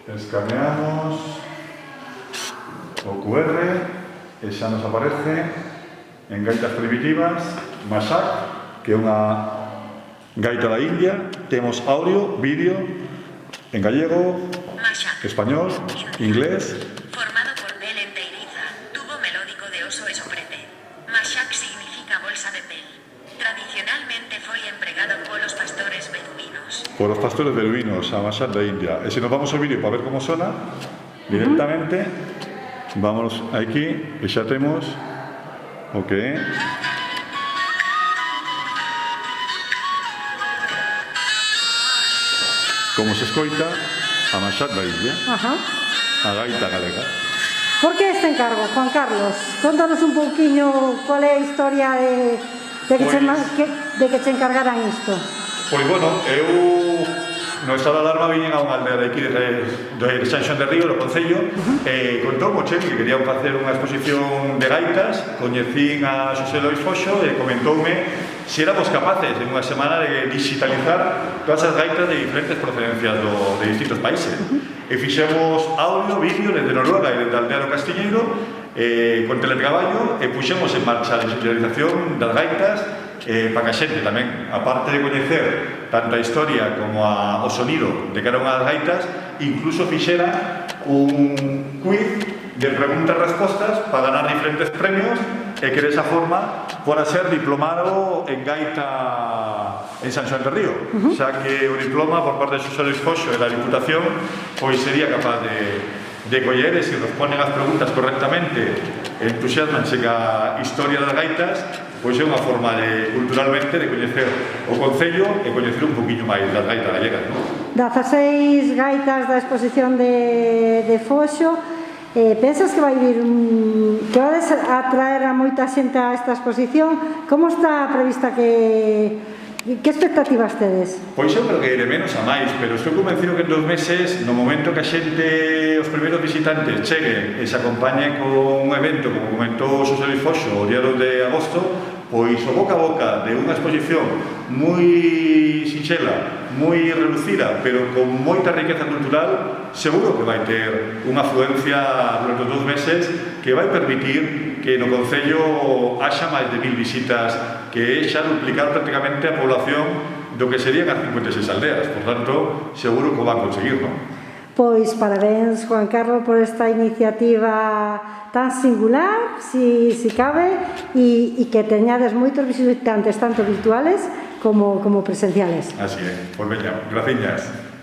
Escaneamos o QR e xa nos aparece en gaitas primitivas Mashak, que é unha gaita da India. Temos audio, vídeo en gallego, español, inglés. Formado por pel enteiriza, tubo melódico de oso e soprete. Mashak significa bolsa de pel. Tradicionalmente foi empregado polos pastores beduinos. Por los pastores beduinos, a Mashak da India. E se nos vamos ao vídeo para ver como sona, directamente, vamos aquí e xa temos o que é. Como se escoita a Mashak da India, a gaita galega. Por que este encargo, Juan Carlos? Contanos un pouquiño cual é a historia de que che encargaran isto. Pois, bueno, eu no estado de alarma viñen a unha aldea de aquí de San Xoán de Río, do Concello, e contoume o Chemi que querían facer unha exposición de gaitas. Coñecín a Xosé Lois Foxo e comentoume se éramos capaces en unha semana de digitalizar todas as gaitas de diferentes procedencias de distintos países. E fixemos audio, vídeo desde Noruega e desde a aldea do Castiñeiro, con teletraballo, e puxemos en marcha a digitalización das gaitas para que a xente tamén, aparte de coñecer tanto a historia como o sonido de cada unha das gaitas, incluso fixera un quiz de preguntas e respostas para ganar diferentes premios e que desa forma fora ser diplomado en gaita en San Xoán de Río, xa que o diploma por parte de Xosé Luis Foxo e da Diputación pois sería capaz de coller, e se responden as preguntas correctamente e entusiasmanse ca historia das gaitas, pois é unha forma culturalmente de coñecer o Concello e coñecer un poquinho máis das gaitas gallegas, non? 16 gaitas da exposición de Foxo. Pensas que vai vir que vades a atraer a moita xente a esta exposición? Como está prevista que expectativas tedes? Pois eu creo que de menos a máis, pero estou convencido que en 2 meses, no momento que a xente, os primeiros visitantes cheguen e se acompañen con un evento, como comentou Xosé Luis Foxo, o día 2 de agosto, pois o boca a boca de unha exposición moi sinxela, moi reducida, pero con moita riqueza cultural, seguro que vai ter unha afluencia durante os 2 meses que vai permitir que no Concello haxa máis de 1000 visitas, que é xa duplicar prácticamente a población do que serían as 56 aldeas. Por tanto, seguro que o van conseguir, non? Pois parabéns, Juan Carlos, por esta iniciativa tan singular, si cabe, e que teñades moitos visitantes, tanto virtuales como presenciales. Así é. Pois veña, graciñas.